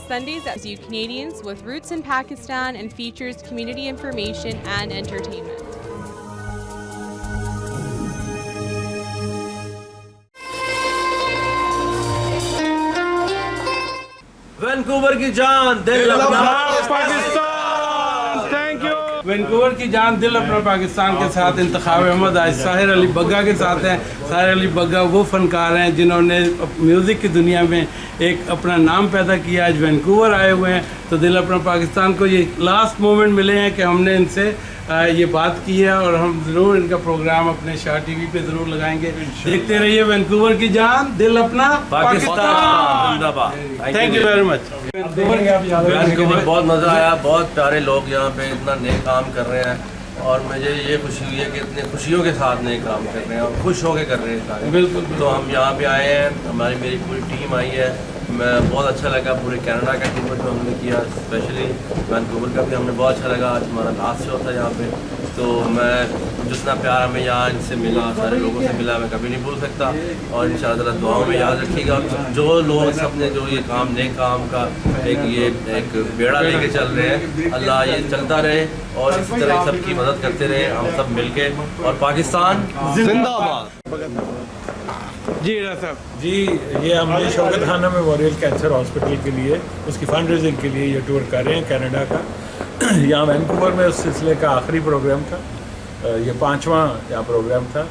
Sundays as you Canadians with roots in Pakistan and features community information and entertainment. Vancouver की जान दिल अपना Pakistan, thank you. Vancouver की जान दिल अपना पाकिस्तान के साथ इंतखाब अहमद आज साहिर अली बग्गा के साथ हैं। साहिर अली बग्गा वो फनकार हैं जिन्होंने म्यूज़िक की दुनिया में एक अपना नाम पैदा किया। आज वैंकूवर आए हुए हैं तो दिल अपना पाकिस्तान को ये लास्ट मोमेंट मिले हैं कि हमने इनसे ये बात की है और हम ज़रूर इनका प्रोग्राम अपने शाह टीवी पे ज़रूर लगाएंगे। देखते रहिए वैंकूवर की जान दिल अपना Pakistan. Thank you very much. Vancouver बहुत मज़ा आया, बहुत प्यारे लोग यहाँ पे इतना नए काम कर रहे हैं और मुझे ये खुशी हुई है कि इतने खुशियों के साथ नए काम कर रहे हैं और खुश होकर कर रहे हैं सारे। बिल्कुल। तो हम यहाँ पे आए हैं, मेरी पूरी टीम आई है। मैं बहुत अच्छा लगा, पूरे कनाडा का टूर जो हमने किया, स्पेशली वैंकूवर का भी हमने बहुत अच्छा लगा। आज हमारा लास्ट शो था यहाँ पे, तो मैं जितना प्यार हमें यहाँ इनसे मिला, सारे लोगों से मिला, मैं कभी नहीं भूल सकता। और इंशाअल्लाह दुआओं में याद रखिएगा। जो लोग सबने जो ये काम नए काम का एक बेड़ा लेके चल रहे हैं, अल्लाह ये चलता रहे और इस तरह सबकी मदद करते रहे, हम सब मिलके। और पाकिस्तान जिंदाबाद। जी साहब जी, ये हमने शौकत खाना मेमोरियल कैंसर हॉस्पिटल के लिए उसकी फंड रेजिंग के लिए ये टूर कर रहे हैं कनाडा का। यहाँ वैंकूवर में उस सिलसिले का आखिरी प्रोग्राम था, ये 5वां यहाँ प्रोग्राम था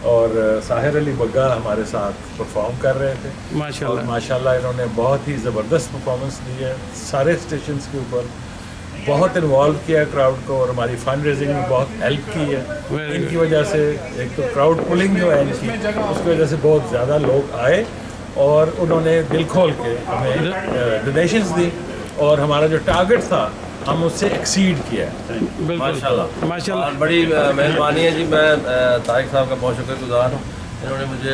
और साहिर अली बग्गा हमारे साथ परफॉर्म कर रहे थे। माशाल्लाह। और माशाल्लाह इन्होंने बहुत ही ज़बरदस्त परफॉर्मेंस दी है, सारे स्टेशंस के ऊपर बहुत इन्वॉल्व किया है क्राउड को और हमारी फंड रेजिंग में बहुत हेल्प की है। इनकी वजह से एक तो क्राउड पुलिंग जो है इनकी, उसकी वजह से बहुत ज़्यादा लोग आए और उन्होंने दिल खोल के हमें डोनेशंस दी और हमारा जो टारगेट था हम उससे एक्सीड किया है। माशाल्लाह माशाल्लाह। और बड़ी मेहरबानी है जी। मैं तारिक साहब का बहुत शुक्रगुजार हूँ, इन्होंने मुझे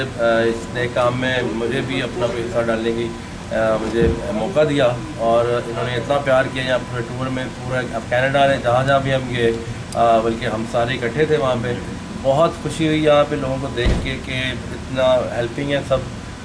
इस नए काम में मुझे भी अपना कोई हिस्सा डालने की मुझे मौका दिया और इन्होंने इतना प्यार किया यहाँ पूरे टूर में। पूरा अब कनाडा ने जहाँ भी हम गए, बल्कि हम सारे इकट्ठे थे वहाँ पे। बहुत खुशी हुई यहाँ पे लोगों को देख के कि इतना हेल्पिंग है, सब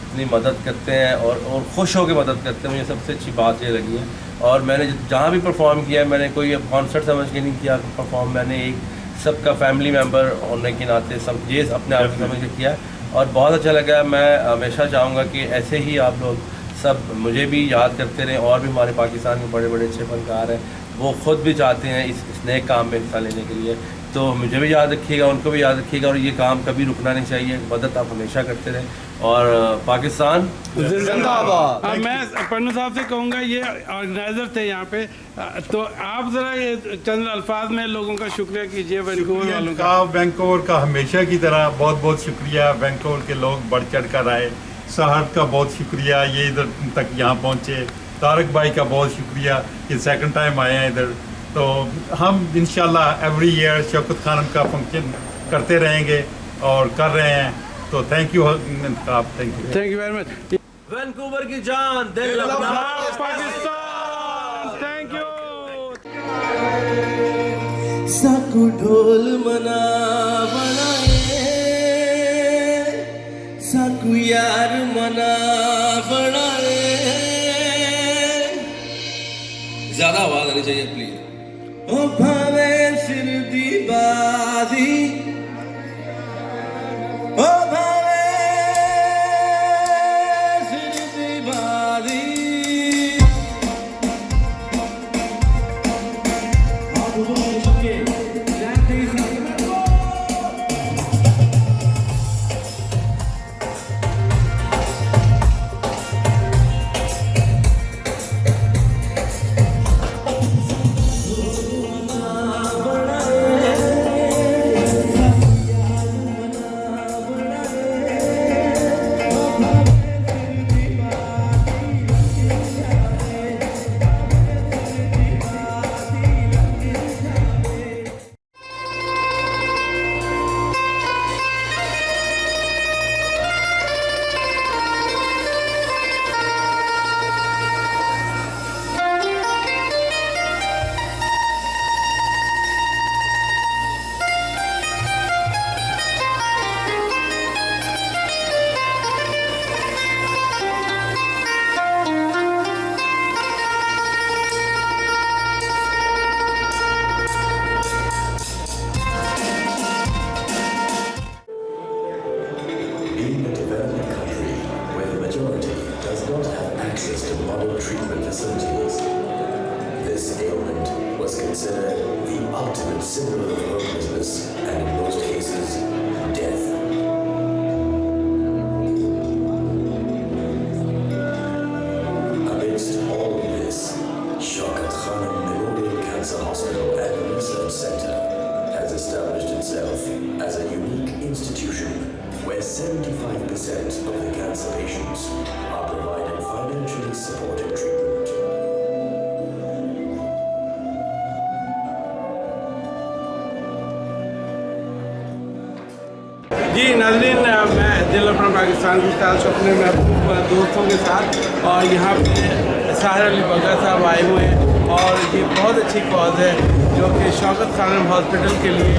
इतनी मदद करते हैं और खुश होकर मदद करते हैं। मुझे सबसे अच्छी बात ये लगी है। और मैंने जहाँ भी परफॉर्म किया, मैंने कोई कॉन्सर्ट समझ के नहीं किया परफॉर्म, मैंने एक सबका फैमिली मेम्बर होने के नाते सब ये अपने आप को समझ के किया और बहुत अच्छा लगा। मैं हमेशा चाहूँगा कि ऐसे ही आप लोग सब मुझे भी याद करते रहें। और भी हमारे पाकिस्तान में बड़े बड़े अच्छे फनकार हैं, वो ख़ुद भी चाहते हैं इस नए काम में हिस्सा लेने के लिए। तो मुझे भी याद रखिएगा, उनको भी याद रखिएगा और ये काम कभी रुकना नहीं चाहिए। मदद आप हमेशा करते रहें और पाकिस्तान जिंदाबाद। मैं पन्नू साहब से कहूँगा, ये ऑर्गेनाइज़र थे यहाँ पे, तो आप ज़रा ये चंद अल्फाज में लोगों का शुक्रिया कीजिए वैंकूवर वालों का। वैंकूवर का हमेशा की तरह बहुत बहुत शुक्रिया। वैंकूवर के लोग बढ़ चढ़ कर आए। साहब का बहुत शुक्रिया, ये इधर तक यहाँ पहुँचे। तारक भाई का बहुत शुक्रिया, ये सेकंड टाइम आए हैं इधर। तो हम इंशाल्लाह एवरी ईयर शौकत खानम का फंक्शन करते रहेंगे और कर रहे हैं। तो थैंक यू आप, thank you very much. Vancouver की जान दिल अपना पाकिस्तान, थैंक यू। साकू ढोल मना बनाए, साकू यार मना बनाए। ज्यादा आवाज आनी चाहिए प्लीज। ओ भावे सिर दी बाजी, ओ भावे सिर दी बाजी। access to modern treatment facilities. This ailment was considered the ultimate symbol of hopelessness and, in most cases, death. Amidst all of this, Shaukat Khanum Memorial Cancer Hospital and Research Center has established itself as a unique institution where 75% of the cancer patients are provided financially supported treatment. जी नाज़रीन, मैं दिल अपना पाकिस्तान की style अपने महबूब दोस्तों के साथ और यहाँ पे साहिर अली बग्गा साहब आए हुए हैं और ये बहुत अच्छी कॉज है जो कि शौकत खानम हॉस्पिटल के लिए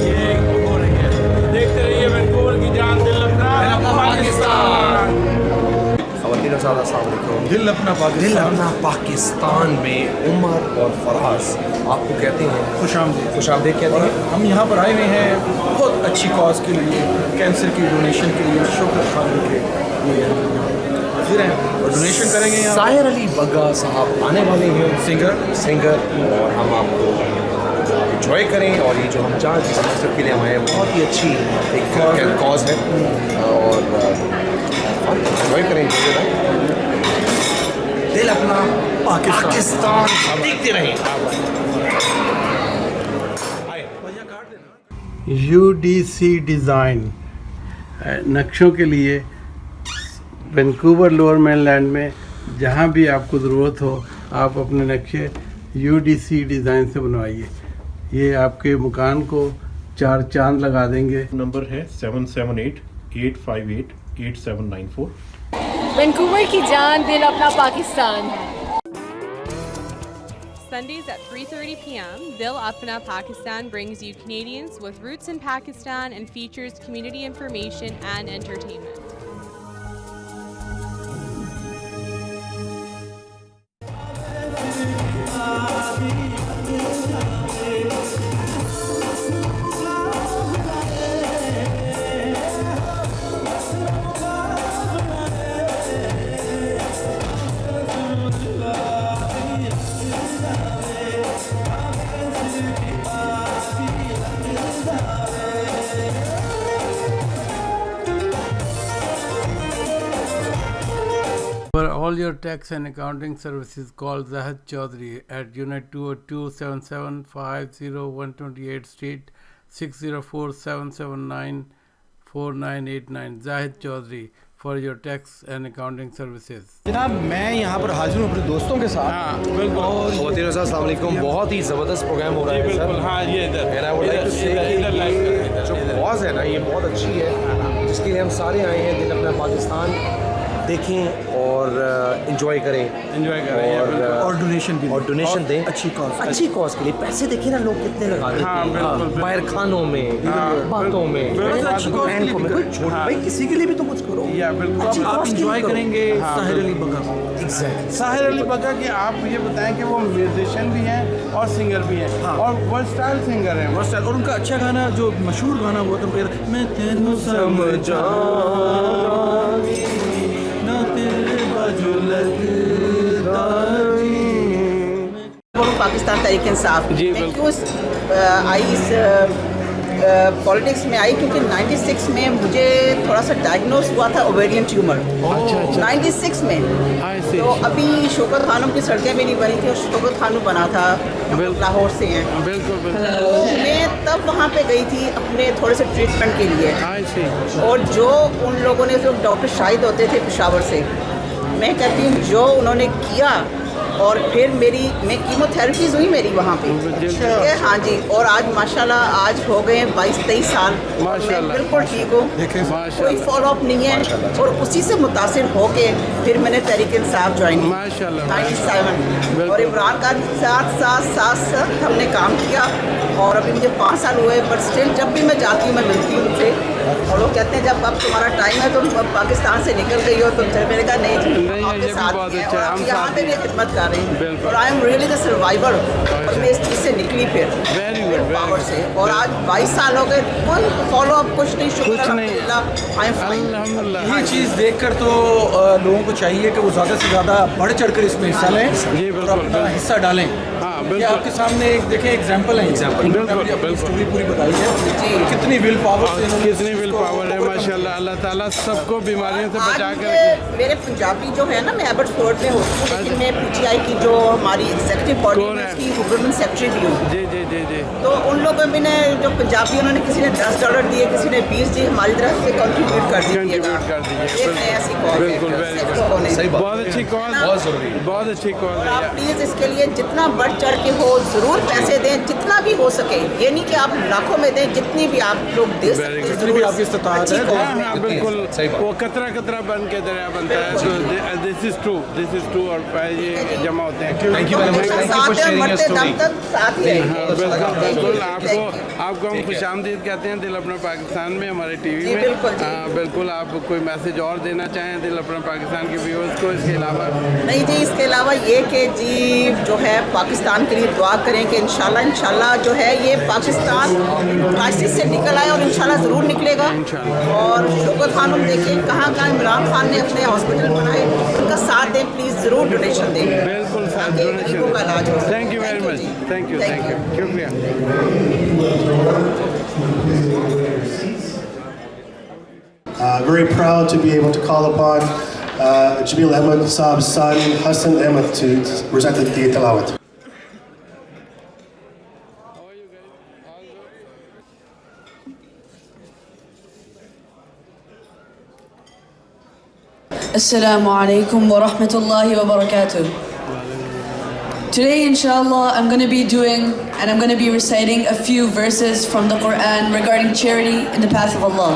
ये हो रही है। देखते रहिए वैंकूवर की जान दिल अपना पाकिस्तान। दिल अपना पाकिस्तान में उमर और फराज आपको कहते हैं खुशामदीद कहते हैं। हम यहाँ पर आए हुए हैं बहुत अच्छी कॉज के लिए, कैंसर की डोनेशन के लिए, शौकत खानम के लिए हम हाजिर हैं और डोनेशन करेंगे। साहिर अली बग्गा साहब आने वाले हैं, सिंगर और हम आपको इंजॉय करें। और ये जो हम चार जिस मकसद के लिए हम आए हैं बहुत ही अच्छी एक कॉज है और इंजॉय करें। दिल अपना पाकिस्तान देखते रहें। UDC डिज़ाइन नक्शों के लिए वैंकूवर लोअर मेनलैंड में जहाँ भी आपको ज़रूरत हो आप अपने नक्शे UDC डिज़ाइन से बनवाइए। ये आपके मकान को 4 चांद लगा देंगे। नंबर है 778-858-8794। वैंकूवर की जान दिल अपना Pakistan. Sundays at 3:30 p.m., Dil Apna Pakistan brings you Canadians with roots in Pakistan and features community information and entertainment. For all your tax and accounting services, call Zahid Chaudhary at Unit 202-775-0128 Street, 604-779-4989. Zahid Chaudhary for your tax and accounting services. जनाब मैं यहाँ पर हाजिर हूँ अपने दोस्तों के साथ। हाँ बिल्कुल। ख़वातीन और अस्सलाम वालेकुम। बहुत ही ज़बरदस्त प्रोग्राम हो रहा है सर। हाँ ये इधर जो कॉज है ना ये बहुत अच्छी है जिसके लिए हम सारे आए हैं। दिल अपना पाकिस्तान देखें और इंजॉय करें और डोनेशन दें अच्छी कॉज के लिए। पैसे देखिए ना लोग कितने लगा देते हैं बाहर खानों में, बातों में, भाई किसी के लिए भी तो कुछ करो। आप इंजॉय करेंगे साहिर अली बग्गा। साहिर अली बग्गा की आप ये बताएं कि वो म्यूजिशियन भी हैं और सिंगर भी हैं और वर्सटाइल सिंगर हैं। और उनका अच्छा गाना जो मशहूर गाना वो तो मैं तेनू समझा पाकिस्तान तहरीक इंसाफ मैं क्यों आई इस पॉलिटिक्स में आई क्योंकि 96 में मुझे थोड़ा सा डायग्नोस हुआ था ओवेरियन ट्यूमर। 96 में तो अभी शौकत खानम की सड़कें भी नहीं बनी थी और शौकत खानम बना था, लाहौर से हैं। तो मैं तब वहाँ पे गई थी अपने थोड़े से ट्रीटमेंट के लिए और जो उन लोगों ने जो डॉक्टर शाहिद होते थे पेशावर से, मैं कहती हूँ जो उन्होंने किया और फिर मैं कीमोथेरेपीज हुई मेरी वहाँ पे, ठीक है। हाँ जी, और आज माशाल्लाह आज हो गए 22-23 साल मैं बिल्कुल ठीक हूँ, कोई फॉलोअप नहीं है और उसी से मुतासिर होके फिर मैंने तहरीक इंसाफ ज्वाइन की 97 और इमरान खान के साथ हमने काम किया और अभी मुझे 5 साल हुए बट स्टिल जब भी मैं जाती हूँ मैं मिलती हूँ उनसे, फॉलो कहते हैं जब अब तुम्हारा टाइम है तुम पाकिस्तान से निकल गई हो तो मैंने कहा नहीं जी आपके साथ हैं और आप यहाँ पे भी खिदमत कर रहे हैं और I am really the survivor और मैं इस चीज़ से निकली फिर पावर से और आज 22 साल हो गए कोई फॉलो अप कुछ नहीं शुक्र अल्हम्दुलिल्लाह आई एम फाइन। ये चीज़ देखकर तो लोगों को चाहिए कि वो ज़्यादा से ज़्यादा बढ़ चढ़कर इसमें हिस्सा लें और अपना हिस्सा डालें। ये आपके सामने एक देखें एग्जांपल है स्टोरी पूरी बताई है कितनी विल पावर है माशाल्लाह। अल्लाह ताला सबको बीमारियों से बचा कर मेरे पंजाबी जो है ना मैं एबर्ट्सफोर्ड में होती हूँ लेकिन मैं पीटीआई की जो हमारी एग्जीक्यूटिव बॉडी है उसकी वुमेन सेक्रेटरी भी हूँ। जी जी जी जी तो उन लोगों में ने जो पंजाबी उन्होंने किसी ने $10 दिए किसी ने 20 दिए हमारी तरफ से कंट्रीब्यूट कर दिए। बहुत अच्छी कॉल बहुत जरूरी बहुत अच्छी कॉल है। आप प्लीज़ इसके लिए जितना बढ़ चढ़ के हो ज़रूर पैसे दें जितना भी हो सके ये नहीं कि आप लाखों में दें जितनी भी आप लोग दे सकते हैं जितनी भी आपकी इस्ताअत है। बिल्कुल वो कतरा कतरा बन के दरिया बनता है। तो दिस इज ट्रू और ये जमा होते हैं। थैंक यू वेरी मच बिल्कुल आपको हम खुशामदीद कहते हैं दिल अपना पाकिस्तान में हमारे टीवी में। बिल्कुल आप कोई मैसेज और देना चाहें दिल अपना पाकिस्तान के व्यूअर्स को इसके अलावा? नहीं जी इसके अलावा ये कि जी जो है पाकिस्तान के लिए दुआ करें कि इंशाल्लाह जो है ये पाकिस्तान क्राइसिस से निकल आए और इंशाल्लाह ज़रूर निकलेगा। और शौकत खानम देखें कहाँ इमरान खान ने अपने हॉस्पिटल बनाए उनका साथ दें प्लीज़ ज़रूर डोनेशन दें। बिल्कुल गरीबों का इलाज हो। Thank you very much thank you शुक्रिया। Very proud to be able to call upon Jamil Ahmed Saab's son Hassan Ahmed to recite the tilawat. Assalamu alaikum wa rahmatullahi wa barakatuh. Today, inshallah, I'm going to be doing and I'm going to be reciting a few verses from the Quran regarding charity in the path of Allah.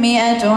100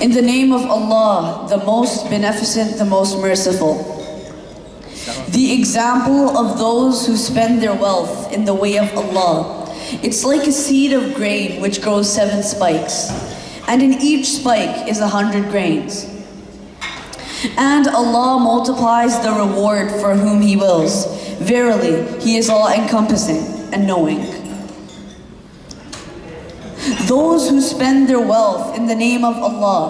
In the name of Allah, the most beneficent, the most merciful. The example of those who spend their wealth in the way of Allah, it's like a seed of grain which grows 7 spikes, and in each spike is 100 grains. And Allah multiplies the reward for whom He wills. Verily, He is all-encompassing and knowing. Those who spend their wealth in the name of Allah,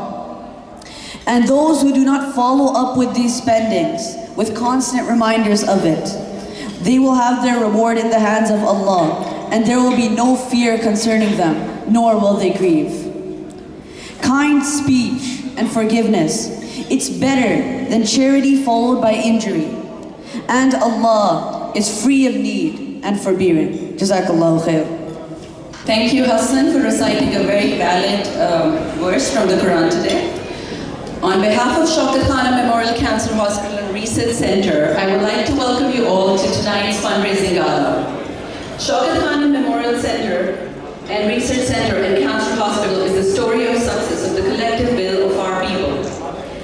and those who do not follow up with these spendings with constant reminders of it, they will have their reward in the hands of Allah, and there will be no fear concerning them, nor will they grieve. Kind speech and forgiveness, it's better than charity followed by injury, and Allah is free of need and forbearing. Jazakallahu khair. Thank you, Hassan, for reciting a very valid verse from the Quran today. On behalf of Shaukat Khanum Memorial Cancer Hospital and Research Center, I would like to welcome you all to tonight's fundraising gala. Shaukat Khanum Memorial Center and Research Center and Cancer Hospital is the story of success of the collective will of our people.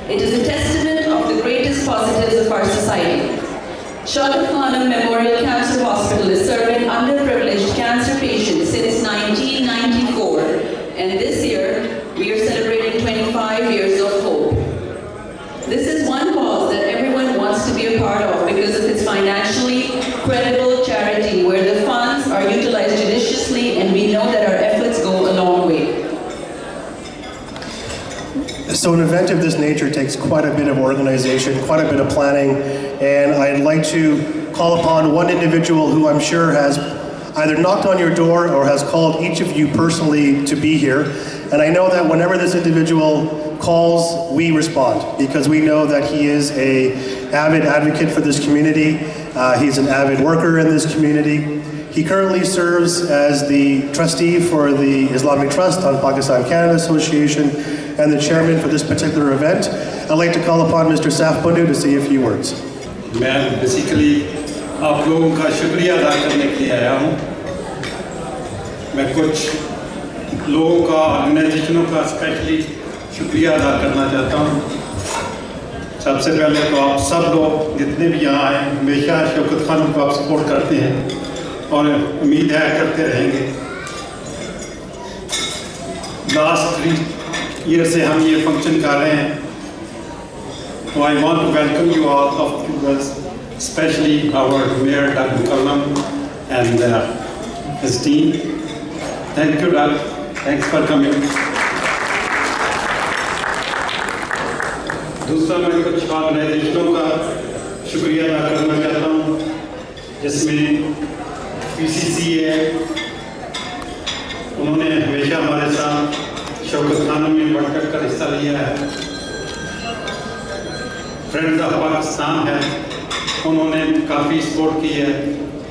It is a testament of the greatest positives of our society. Shaukat Khanum Memorial Cancer Hospital is serving underprivileged cancer patients since 1994, and this year we are celebrating 25 years of hope. This is one cause that everyone wants to be a part of because of its financially credible charity where the funds are utilized judiciously, and we know that our efforts go a long way. So an event of this nature takes quite a bit of organization, quite a bit of planning, and I'd like to call upon one individual who I'm sure has either knocked on your door or has called each of you personally to be here. And I know that whenever this individual calls, we respond, because we know that he is an avid advocate for this community. He's an avid worker in this community. He currently serves as the trustee for the Islamic Trust on Pakistan-Canada Association and the chairman for this particular event. I'd like to call upon Mr. Saf Bundu to say a few words. मैं basically आप लोगों का शुक्रिया अदा करने के लिए आया हूँ। मैं कुछ लोगों का, ऑर्गेनाइजेशनों का स्पेशली शुक्रिया अदा करना चाहता हूँ। सबसे पहले तो आप सब लोग जितने भी यहाँ आए हमेशा शौकत खानों को आप सपोर्ट करते हैं और उम्मीद है करते रहेंगे। लास्ट 3 ईयर से हम ये फंक्शन कर रहे हैं। So I want to welcome you all of you guys, especially our Mayor Doug Mukarram and his team. Thank you, Doug. Thanks for coming. दूसरा मैं कुछ ऑर्गेनाइजेशनों का शुक्रिया अदा करना चाहता हूँ, जिसमें PCC है। उन्होंने हमेशा हमारे साथ शौकत खानों में बढ़ कर हिस्सा लिया है। फ्रेंड्स ऑफ पाकिस्तान है, उन्होंने काफ़ी सपोर्ट की है।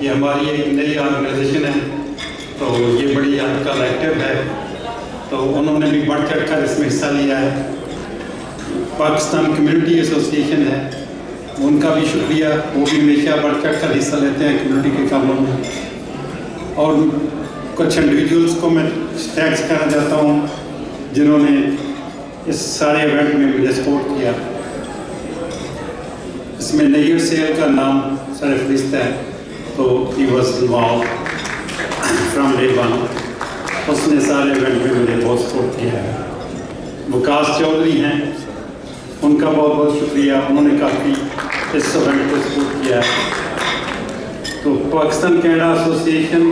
ये हमारी एक नई ऑर्गेनाइजेशन है, तो ये बड़ी आजकल एक्टिव है, तो उन्होंने भी बढ़ चढ़ कर इसमें हिस्सा लिया है। पाकिस्तान कम्युनिटी एसोसिएशन है, उनका भी शुक्रिया, वो भी हमेशा बढ़ चढ़ कर हिस्सा लेते हैं कम्युनिटी के कामों में। और कुछ इंडिविजुअल्स को मैं थैंक्स करना चाहता हूँ जिन्होंने इस सारे इवेंट में मुझे सपोर्ट किया। इसमें नैयर सेल का नाम सरफरिस्त है, तो he was involve from day one. उसने सारे इवेंट में मुझे बहुत सपोर्ट किया है। विकास चौधरी हैं, उनका बहुत बहुत शुक्रिया, उन्होंने काफ़ी इस इवेंट को सपोर्ट किया है। तो पाकिस्तान कनाडा एसोसिएशन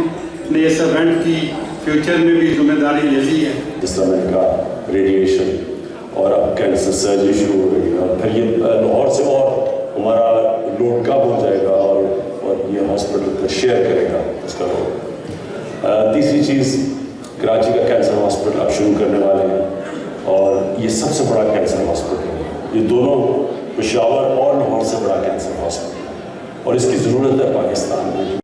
ने इस इवेंट की फ्यूचर में भी जिम्मेदारी ले ली है। इस समय का रेडिएशन और अब कैंसर सर्जरी शुरू हो गई है, फिर ये लाहौर से और हमारा लोड कम हो जाएगा और ये हॉस्पिटल का शेयर करेगा उसका लोड। तीसरी चीज़, कराची का कैंसर हॉस्पिटल अब शुरू करने वाले हैं और ये सबसे बड़ा कैंसर हॉस्पिटल है। ये दोनों पेशावर और लाहौर से बड़ा कैंसर हॉस्पिटल और इसकी ज़रूरत है पाकिस्तान में।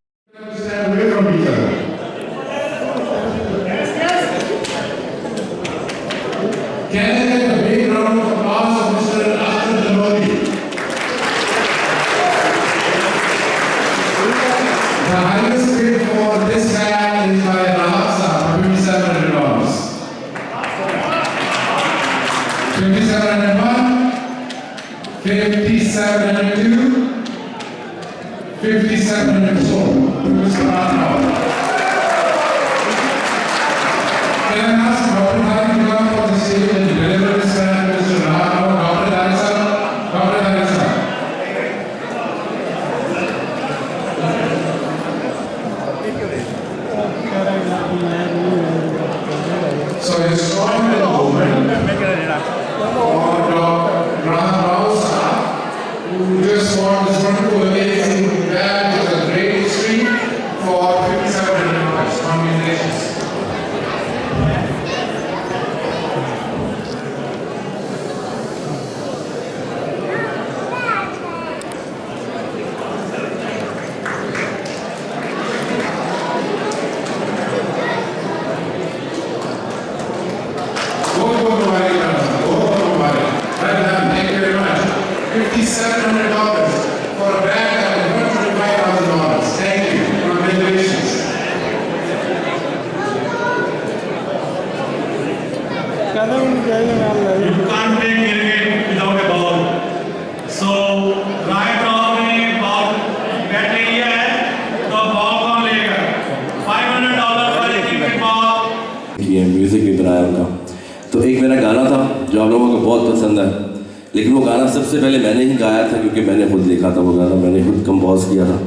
मेरा गाना था जो आप लोगों को बहुत पसंद है, लेकिन वो गाना सबसे पहले मैंने ही गाया था क्योंकि मैंने खुद लिखा था वो गाना, मैंने खुद कंपोज किया था।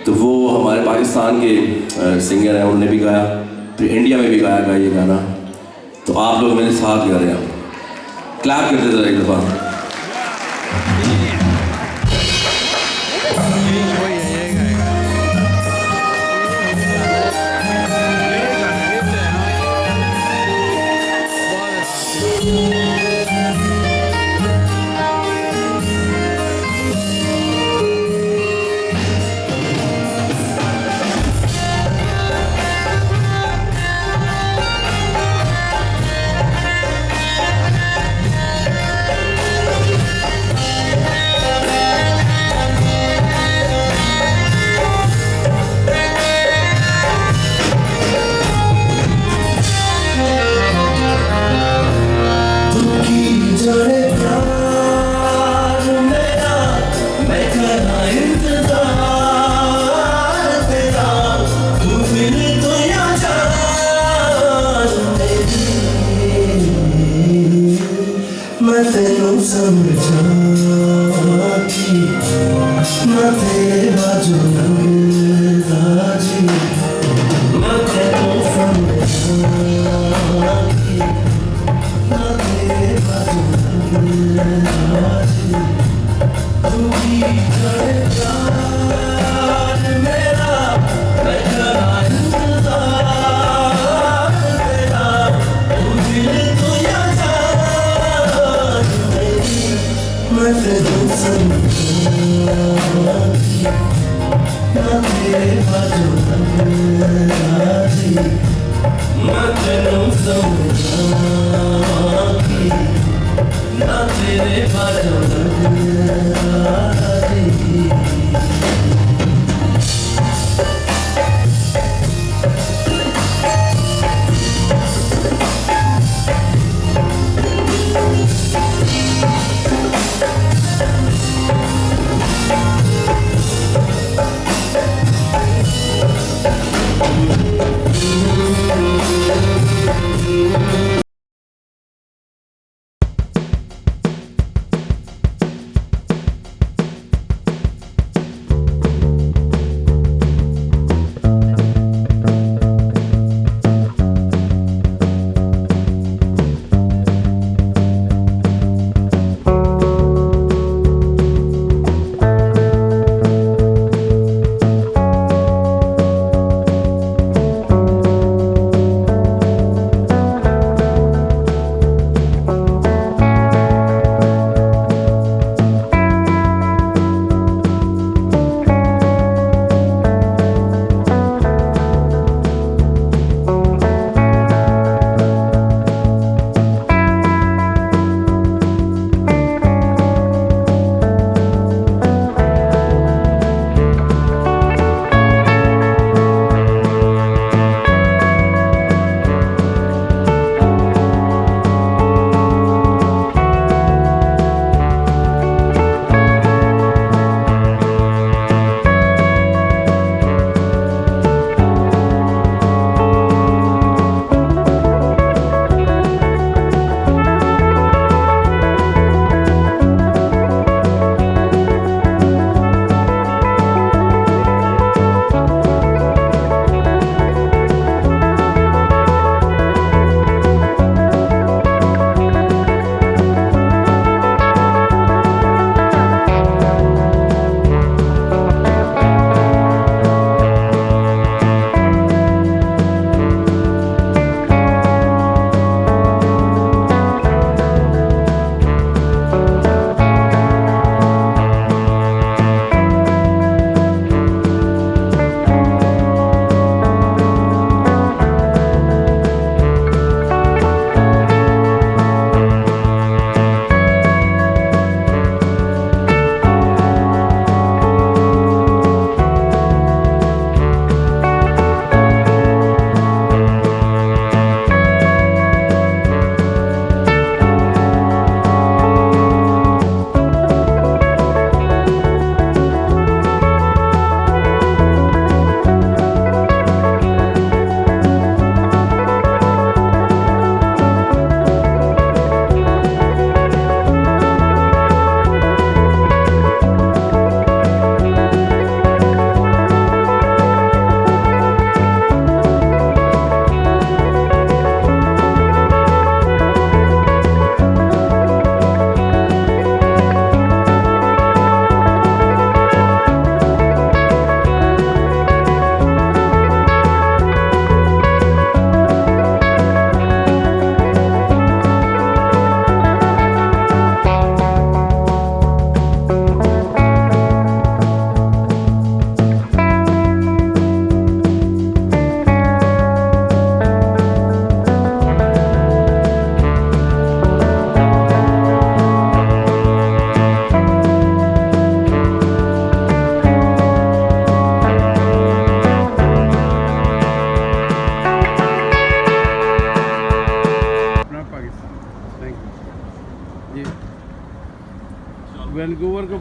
तो वो हमारे पाकिस्तान के सिंगर हैं, उन्होंने भी गाया, फिर इंडिया में भी गाया ये गाना। तो आप लोग मेरे साथ गा रहे हैं, क्लैप करते थे एक दफ़ा।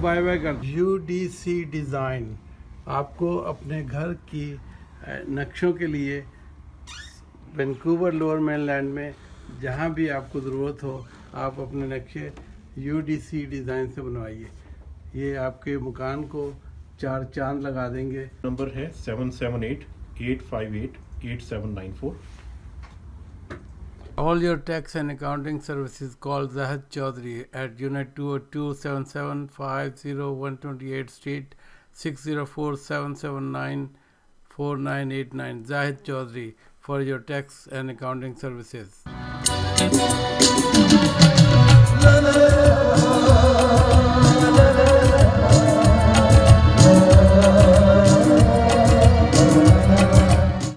बाय बाय कर। UDC डिज़ाइन आपको अपने घर की नक्शों के लिए वैंकूवर लोअर मेनलैंड में जहाँ भी आपको ज़रूरत हो आप अपने नक्शे UDC डिज़ाइन से बनवाइए। ये आपके मकान को 4 चांद लगा देंगे। नंबर है 7788588794। All your tax and accounting services call Zahid Chaudhary at Unit 202 7750 Street 604-779-4989. Zahid Chaudhary for your tax and accounting services.